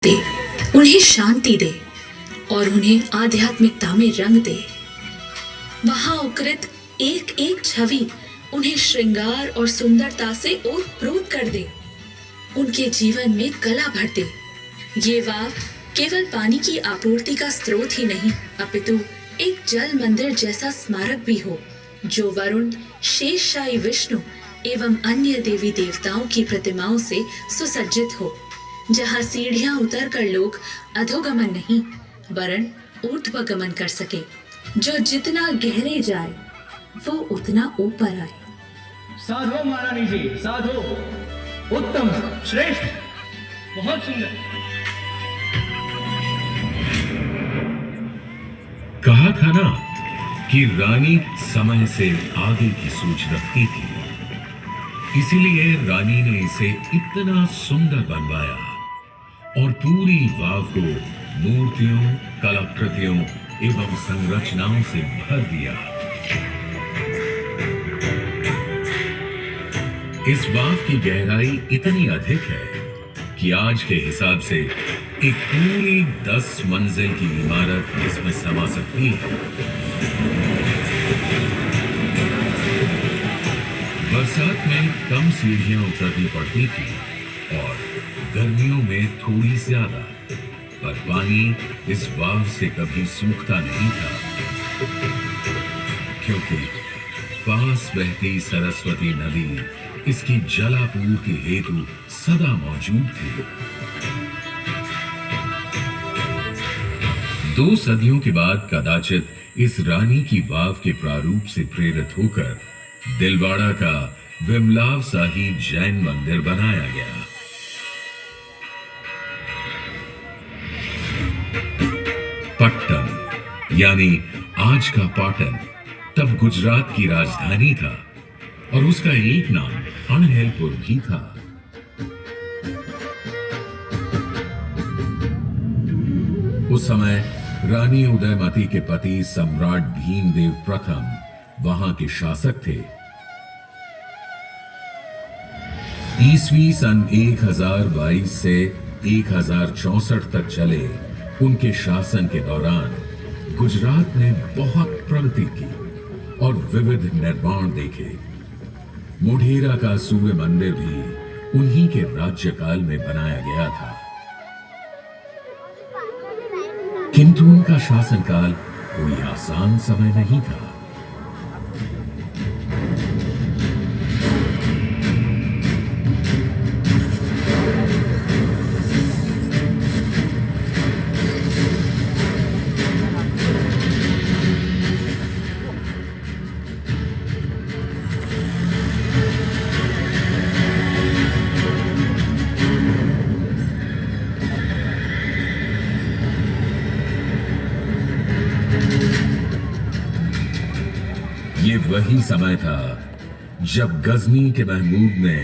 दे, उन्हें शांति दे और उन्हें आध्यात्मिकता में रंग दे। वहां उकृत एक एक छवि उन्हें श्रृंगार और सुंदरता से ओतप्रोत कर दे, उनके जीवन में कला भर दे। ये वाव केवल पानी की आपूर्ति का स्रोत ही नहीं, अपितु एक जल मंदिर जैसा स्मारक भी हो, जो वरुण, शेषशायी विष्णु एवं अन्य देवी देवताओं की प्रतिमाओं से सुसज्जित हो, जहाँ सीढ़ियां उतरकर लोग अधोगमन नहीं वरन ऊर्ध्वगमन कर सके। जो जितना गहरे जाए वो उतना ऊपर आए। साधु महारानी जी, साधु, उत्तम, श्रेष्ठ, बहुत सुंदर। कहा था ना कि रानी समय से आगे की सोच रखती थी, इसीलिए रानी ने इसे इतना सुंदर बनवाया और पूरी वाव को मूर्तियों, कलाकृतियों एवं संरचनाओं से भर दिया। इस वाव की गहराई इतनी अधिक है कि आज के हिसाब से एक पूरी 10 मंजिल की इमारत इसमें समा सकती है। बरसात में कम सीढ़ियां उतरनी पड़ती थी और गर्मियों में थोड़ी ज्यादा, पर पानी इस वाव से कभी सूखता नहीं था, क्योंकि पास बहती सरस्वती नदी इसकी जलापूर्ति हेतु सदा मौजूद थी। 2 सदियों के बाद कदाचित इस रानी की वाव के प्रारूप से प्रेरित होकर दिलवाड़ा का विमलाव शाही जैन मंदिर बनाया गया। पट्टन यानी आज का पाटन तब गुजरात की राजधानी था और उसका एक नाम अणहिलपुर भी था। उस समय रानी उदयमती के पति सम्राट भीमदेव प्रथम वहां के शासक थे। ईस्वी सन 1022 से 1064 तक चले उनके शासन के दौरान गुजरात ने बहुत प्रगति की और विविध निर्माण देखे। मोढेरा का सूर्य मंदिर भी उन्हीं के राज्यकाल में बनाया गया था। किंतु उनका शासनकाल कोई आसान समय नहीं था। ये वही समय था जब गजनी के महमूद ने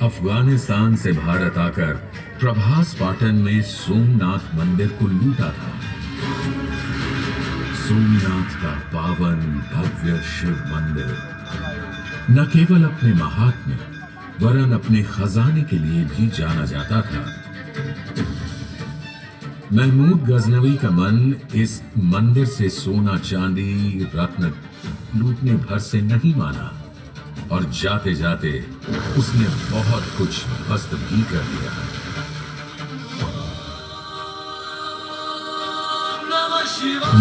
अफगानिस्तान से भारत आकर प्रभास पाटन में सोमनाथ मंदिर को लूटा था। सोमनाथ का पावन भव्य शिव मंदिर न केवल अपने महात्म्य वरन अपने खजाने के लिए भी जाना जाता था। महमूद गजनवी का मन इस मंदिर से सोना, चांदी, रत्न लूटने भर से नहीं माना और जाते जाते उसने बहुत कुछ ध्वस्त भी कर दिया।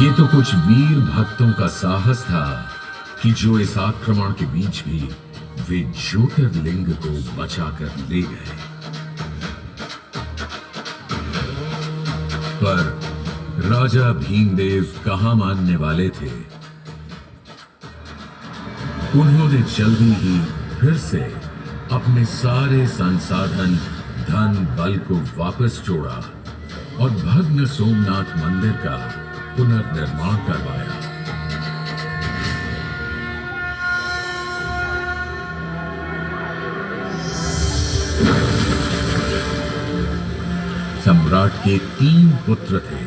ये तो कुछ वीर भक्तों का साहस था कि जो इस आक्रमण के बीच भी वे ज्योतिर्लिंग को बचाकर ले गए। पर राजा भीमदेव कहां मानने वाले थे। उन्होंने जल्दी ही फिर से अपने सारे संसाधन, धन, बल को वापस जोड़ा और भग्न सोमनाथ मंदिर का पुनर्निर्माण करवाया। सम्राट के 3 पुत्र थे,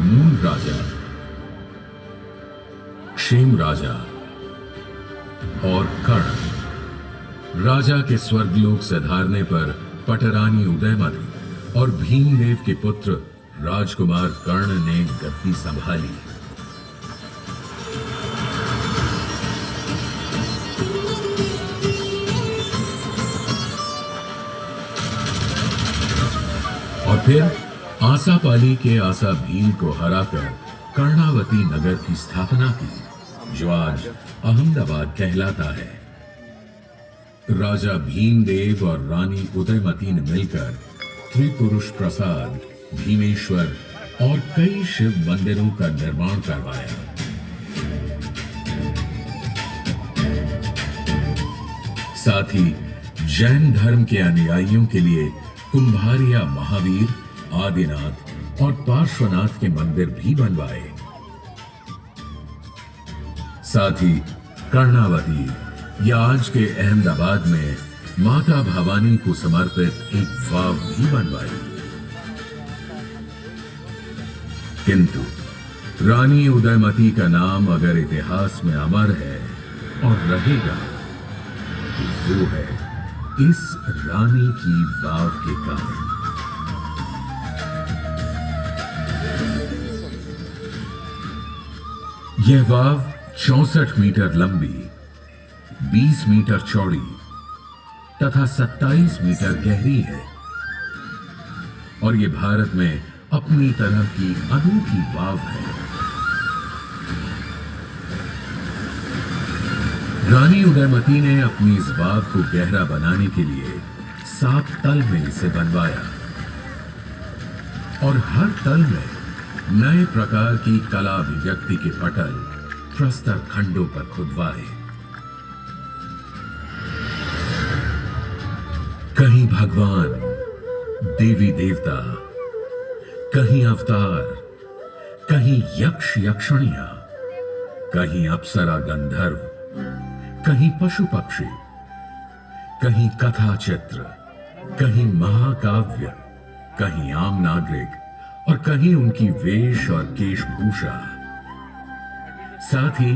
मूल राजा, क्षेम राजा और कर्ण। राजा के स्वर्गलोक से धारने पर पटरानी उदयमती और भीमदेव के पुत्र राजकुमार कर्ण ने गद्दी संभाली। और फिर आसापाली के आसा भील को हराकर कर्णावती नगर की स्थापना की, जो आज अहमदाबाद कहलाता है। राजा भीमदेव और रानी उदयमती ने मिलकर त्रिपुरुष प्रसाद, भीमेश्वर और कई शिव मंदिरों का निर्माण करवाया। साथ ही जैन धर्म के अनुयायियों के लिए कुंभारिया महावीर, आदिनाथ और पार्श्वनाथ के मंदिर भी बनवाए। साथ ही कर्णावती या आज के अहमदाबाद में माता भवानी को समर्पित एक वाव भी बनवाई। किंतु रानी उदयमती का नाम अगर इतिहास में अमर है और रहेगा, तो वो है इस रानी की वाव के कारण। यह वाव 64 मीटर लंबी, 20 मीटर चौड़ी तथा 27 मीटर गहरी है और यह भारत में अपनी तरह की अनूठी वाव है। रानी उदयमती ने अपनी इस वाव को गहरा बनाने के लिए 7 तल में इसे बनवाया और हर तल में नए प्रकार की कला अभिव्यक्ति के पटल प्रस्तर खंडों पर खुदवाए। कहीं भगवान, देवी देवता, कहीं अवतार, कहीं यक्ष यक्षणिया, कहीं अप्सरा गंधर्व, कहीं पशु पक्षी, कहीं कथा चित्र, कहीं महाकाव्य, कहीं आम नागरिक और कहीं उनकी वेश और केशभूषा। साथ ही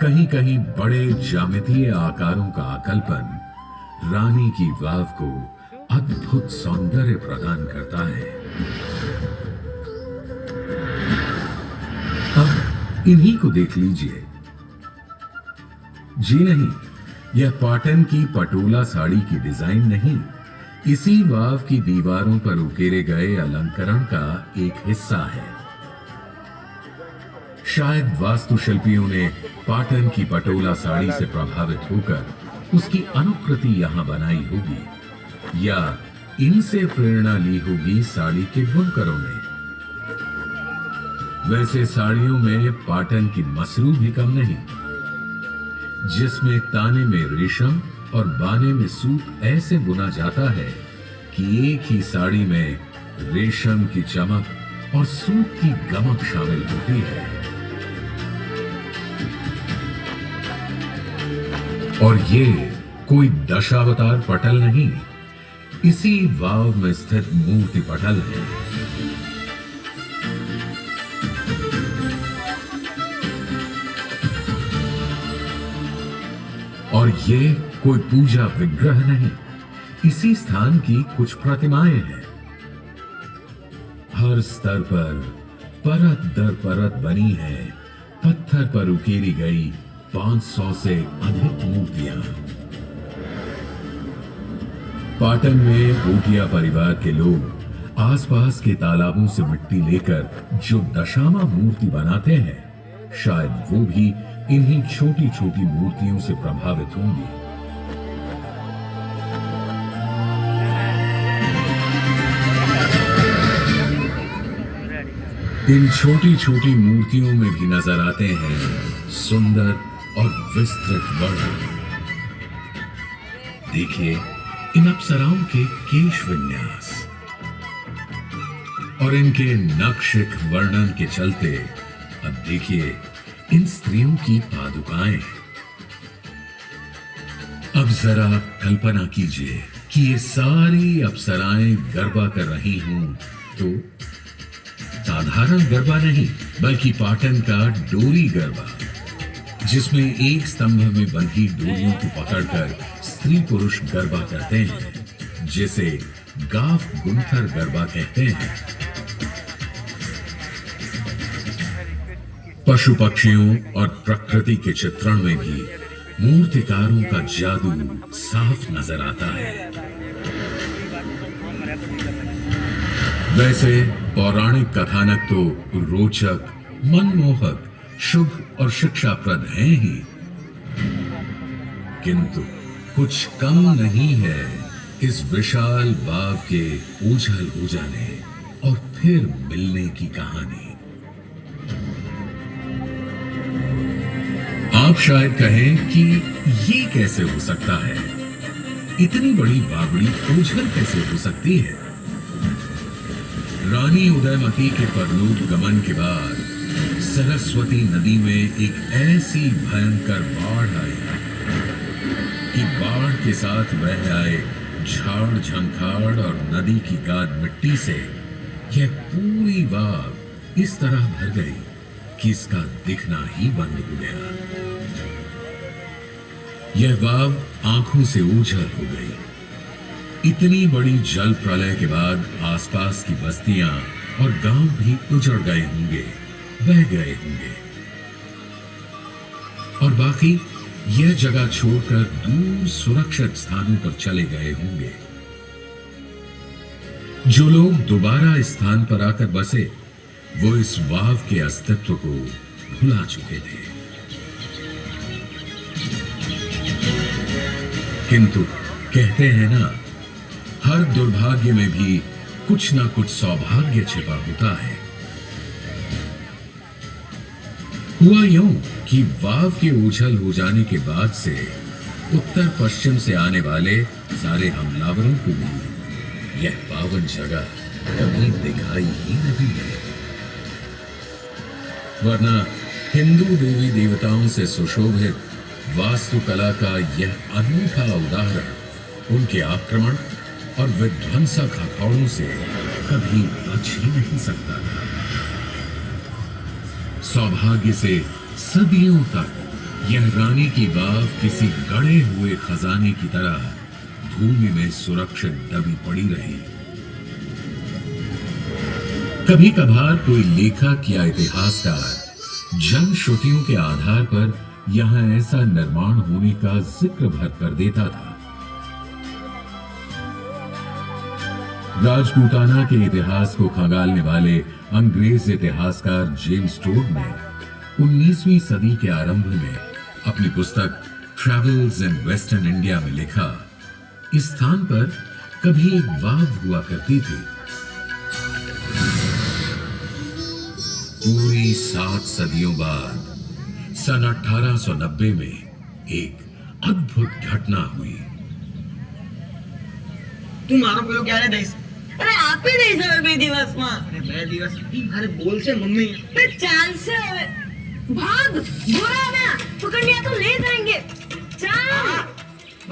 कहीं कहीं बड़े ज्यामितीय आकारों का आकल्पन रानी की वाव को अद्भुत सौंदर्य प्रदान करता है। अब इन्हीं को देख लीजिए। जी नहीं, यह पाटन की पटोला साड़ी की डिजाइन नहीं, इसी वाव की दीवारों पर उकेरे गए अलंकरण का एक हिस्सा है। शायद वास्तुशिल्पियों ने पाटन की पटोला साड़ी से प्रभावित होकर उसकी अनुकृति यहां बनाई होगी या इनसे प्रेरणा ली होगी साड़ी के बुनकरों ने। वैसे साड़ियों में पाटन की मसरू भी कम नहीं, जिसमें ताने में रेशम और बाने में सूत ऐसे बुना जाता है कि एक ही साड़ी में रेशम की चमक और सूत की गमक शामिल होती है। और ये कोई दशावतार पटल नहीं, इसी वाव में स्थित मूर्ति पटल है। और ये कोई पूजा विग्रह नहीं, इसी स्थान की कुछ प्रतिमाएं हैं। हर स्तर पर परत दर परत बनी है पत्थर पर उकेरी गई 500 से अधिक मूर्तियां। पाटन में भूटिया परिवार के लोग आसपास के तालाबों से मिट्टी लेकर जो दशामा मूर्ति बनाते हैं, शायद वो भी इन्हीं छोटी छोटी मूर्तियों से प्रभावित होंगी। इन छोटी छोटी मूर्तियों में भी नजर आते हैं सुंदर और विस्तृत वर्णन। देखिए इन अप्सराओं के केश विन्यास और इनके नक्शिक वर्णन के चलते अब देखिए इन स्त्रियों की पादुकाएं। अब जरा कल्पना कीजिए कि ये सारी अप्सराएं गरबा कर रही हों, तो साधारण गरबा नहीं बल्कि पाटन का डोरी गरबा, जिसमें एक स्तंभ में बंधी डोरियों को पकड़कर स्त्री पुरुष गरबा करते हैं, जिसे गाफ गुंथर गरबा कहते हैं। पशु पक्षियों और प्रकृति के चित्रण में भी मूर्तिकारों का जादू साफ नजर आता है। वैसे पौराणिक कथानक तो रोचक, मनमोहक, शुभ और शिक्षाप्रद हैं ही, किंतु कुछ कम नहीं है इस विशाल वाव के ओझल हो जाने और फिर मिलने की कहानी। आप शायद कहें कि ये कैसे हो सकता है, इतनी बड़ी बावड़ी ओझल कैसे हो सकती है। रानी उदयमती के परलोक गमन के बाद सरस्वती नदी में एक ऐसी भयंकर बाढ़ आई कि बाढ़ के साथ बह आए झाड़ झंखाड़ और नदी की गाद मिट्टी से यह पूरी वाव इस तरह भर गई कि इसका दिखना ही बंद हो गया। यह वाव आंखों से ओझल हो गई। इतनी बड़ी जल प्रलय के बाद आसपास की बस्तियां और गांव भी उजड़ गए होंगे, बह गए होंगे, और बाकी यह जगह छोड़कर दूर सुरक्षित स्थानों पर चले गए होंगे। जो लोग दोबारा इस स्थान पर आकर बसे वो इस वाव के अस्तित्व को भुला चुके थे। किंतु कहते हैं ना, हर दुर्भाग्य में भी कुछ ना कुछ सौभाग्य छिपा होता है। हुआ यूं कि वाव के ओझल हो जाने के बाद से उत्तर पश्चिम से आने वाले सारे हमलावरों को भी यह पावन जगह कभी दिखाई ही नहीं है। वरना हिंदू देवी देवताओं से सुशोभित वास्तुकला का यह अनूठा उदाहरण उनके आक्रमण और विध्वंसक हथौड़ों से कभी बच ही नहीं सकता था। सौभाग्य से सदियों तक यह रानी की वाव किसी गड़े हुए खजाने की तरह भूमि में सुरक्षित दबी पड़ी रही। कभी कभार कोई लेखक या इतिहासकार जनश्रुतियों के आधार पर यहां ऐसा निर्माण होने का जिक्र भर कर देता था। राजपूताना के इतिहास को खंगालने वाले अंग्रेज इतिहासकार जेम्स टोड ने 19वीं सदी के आरंभ में अपनी पुस्तक ट्रैवल्स इन वेस्टर्न इंडिया में लिखा, इस स्थान पर कभी एक वाव हुआ करती थी। पूरी 7 सदियों बाद सन 1890 में एक अद्भुत घटना हुई। તું મારો પેલો ક્યારે દઈશ? અરે આપી દઈશ હવે 2 દિવસમાં. અરે 2 દિવસ મારે બોલશે મમ્મી. તો ચાલશે હવે. ભાગ बुरा ना पकड़िया तो ले जाएंगे. चल.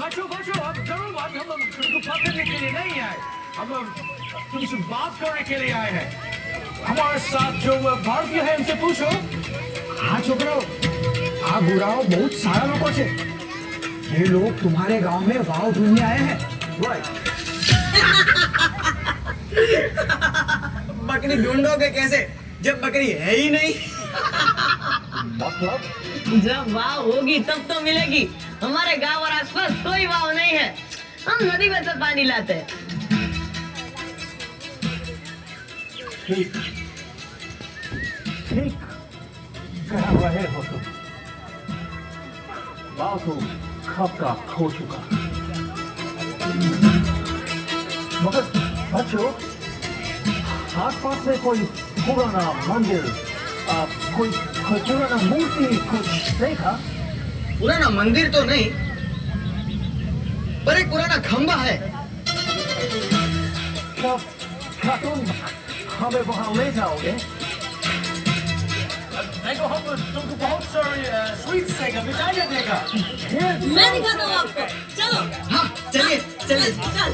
बच्चों बच्चों, अब जरूर बात हम तुमको पकड़ने के लिए नहीं आए, हम तुमसे बात करने के लिए आए हैं। हमारे साथ जो भारतीय है उनसे पूछो। हाँ छोकरो, आ बुराओ बहुत सारा लोगों से, ये लोग तुम्हारे गांव में वाव ढूंढने आए हैं। बकरी ढूंढोगे कैसे जब बकरी है ही नहीं? मतलब जब वाव होगी तब तो मिलेगी. हमारे गांव और आसपास कोई वाव नहीं है. हम नदी में से पानी लाते हैं. ठीक ठीक कह रहे हो तुम। वाव तो कब का खो चुका, मगर बच्चों आसपास में कोई पुराना मंदिर, कोई पुराना मूर्ति कुछ देखा? पुराना मंदिर तो नहीं, पर एक पुराना खंबा है। क्या तुम हमें वहां ले जाओगे? देखो हम तुमको बहुत सारी स्वीट्स देगा, मिठाइयाँ देगा। मैं दिखाता हूँ आपको. चलो. हाँ चलिए चलिए। चल.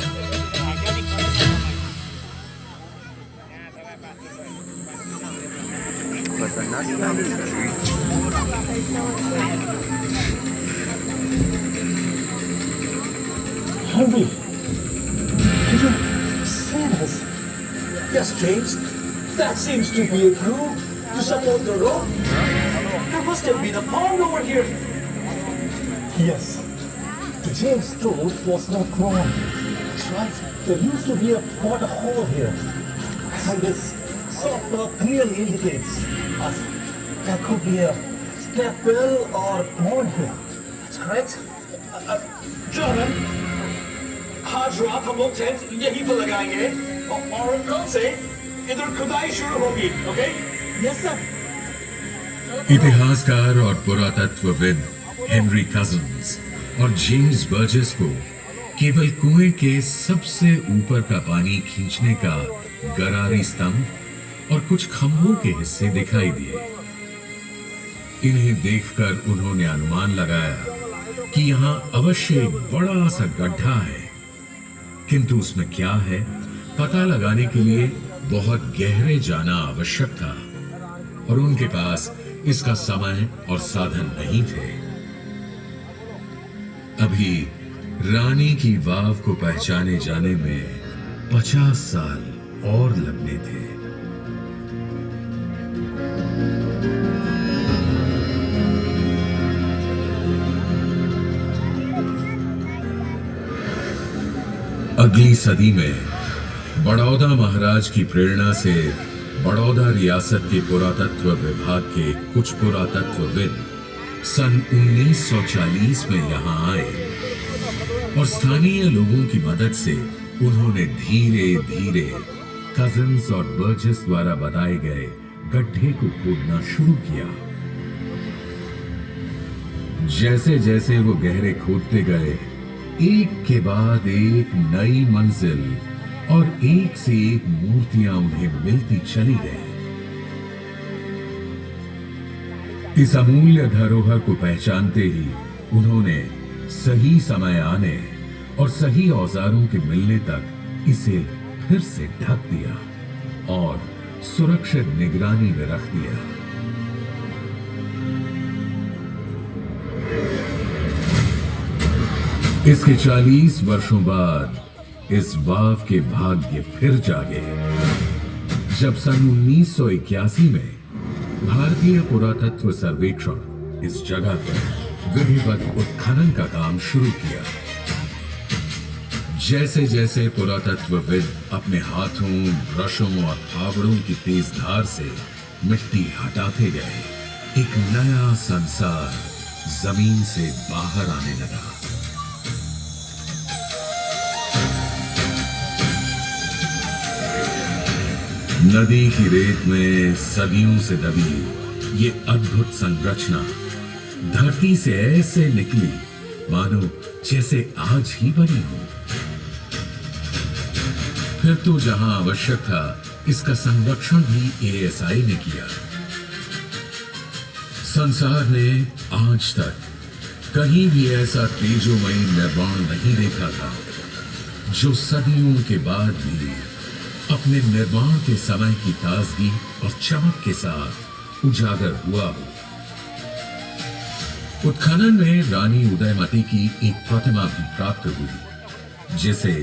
हाँ भी, ये जो Yes, James. That seems to be a groove to support the rope. There must have been a pond over here. Yes. The James Road was not wrong. That's right. There used to be a water hole here. And this soft rock clearly indicates us there could be a step well or pond here. That's correct. Jordan, आज रात हम लोग tent यहीं पर लगाएंगे और कल से इधर खुदाई शुरू होगी, ओके? Yes sir. इतिहासकार और पुरातत्वविद हेनरी कजिन्स और जेम्स बर्जेस को केवल कुएं के सबसे ऊपर का पानी खींचने का गरारी स्तंभ और कुछ खंभों के हिस्से दिखाई दिए। इन्हें देखकर उन्होंने अनुमान लगाया कि यहां अवश्य एक बड़ा सा गड्ढा है, किंतु उसमें क्या है पता लगाने के लिए बहुत गहरे जाना आवश्यक था और उनके पास इसका समय और साधन नहीं थे। अभी रानी की वाव को पहचाने जाने में 50 साल और लगने थे। अगली सदी में बड़ौदा महाराज की प्रेरणा से बड़ौदा रियासत के पुरातत्व विभाग के कुछ पुरातत्वविद सन 1940 में यहां आए और स्थानीय लोगों की मदद से उन्होंने धीरे धीरे कजिन्स और बर्जेस द्वारा बताए गए गड्ढे को खोदना शुरू किया। जैसे जैसे वो गहरे खोदते गए, एक के बाद एक नई मंजिल और एक से एक मूर्तियां उन्हें मिलती चली गई। इस अमूल्य धरोहर को पहचानते ही उन्होंने सही समय आने और सही औजारों के मिलने तक इसे फिर से ढक दिया और सुरक्षित निगरानी में रख दिया। इसके 40 वर्षों बाद इस वाव के भाग्य फिर जागे जब सन 1981 में भारतीय पुरातत्व सर्वेक्षण इस जगह पर विधिवत उत्खनन का काम शुरू किया। जैसे जैसे पुरातत्वविद अपने हाथों, ब्रशों और फावड़ों की तेज धार से मिट्टी हटाते गए, एक नया संसार जमीन से बाहर आने लगा। नदी की रेत में सदियों से दबी ये अद्भुत संरचना धरती से ऐसे निकली मानो जैसे आज ही बनी हो। फिर तो जहां आवश्यक था इसका संरक्षण भी एएसआई ने किया। संसार ने आज तक कहीं भी ऐसा तेजोमयी निर्माण नहीं देखा था जो सदियों के बाद भी अपने निर्माण के समय की ताजगी और चमक के साथ उजागर हुआ हो। उत्खनन में रानी उदयमती की एक प्रतिमा भी प्राप्त हुई जिसे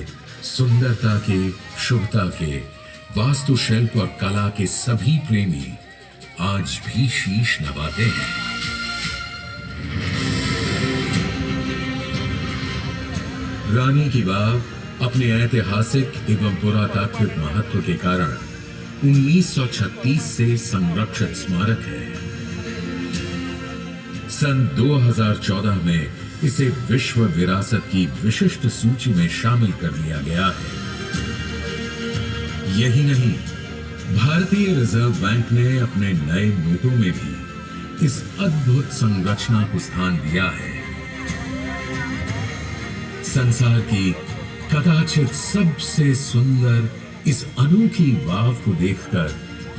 सुंदरता के, शुभता के, वास्तुशिल्प और कला के सभी प्रेमी आज भी शीश नवाते हैं। रानी की वाव अपने ऐतिहासिक एवं पुरातात्विक महत्व के कारण 1936 से संरक्षित स्मारक है। सन 2014 में इसे विश्व विरासत की विशिष्ट सूची में शामिल कर लिया गया है। यही नहीं, भारतीय रिजर्व बैंक ने अपने नए नोटों में भी इस अद्भुत संरचना को स्थान दिया है। संसार की कदाचित सबसे सुंदर इस अनोखी वाव को देखकर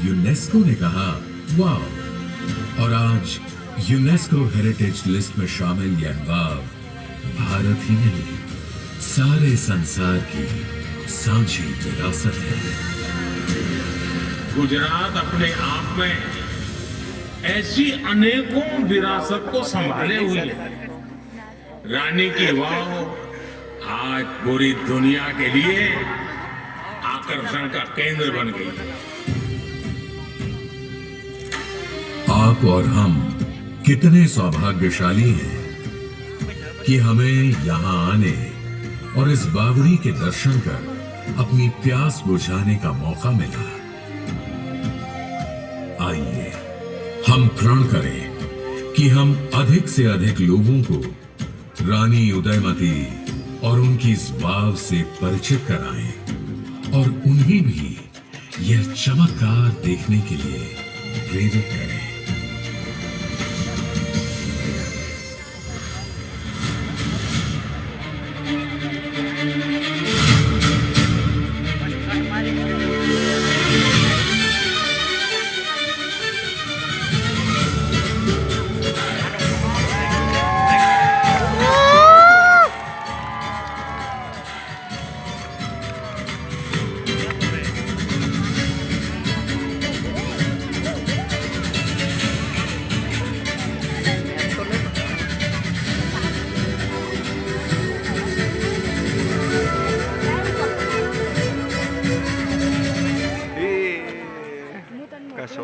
यूनेस्को ने कहा वाव, और आज यूनेस्को हेरिटेज लिस्ट में शामिल यह वाव भारत ही नहीं सारे संसार की साझी विरासत है। गुजरात अपने आप में ऐसी अनेकों विरासत को संभाले हुए है। रानी की वाव आज पूरी दुनिया के लिए आकर्षण का केंद्र बन गई है। आप और हम कितने सौभाग्यशाली हैं कि हमें यहाँ आने और इस बावड़ी के दर्शन कर अपनी प्यास बुझाने का मौका मिला। आइए हम प्रण करें कि हम अधिक से अधिक लोगों को रानी उदयमती और उनकी इस वाव से परिचित कराएं और उन्हें भी यह चमत्कार देखने के लिए प्रेरित करें। Kaso,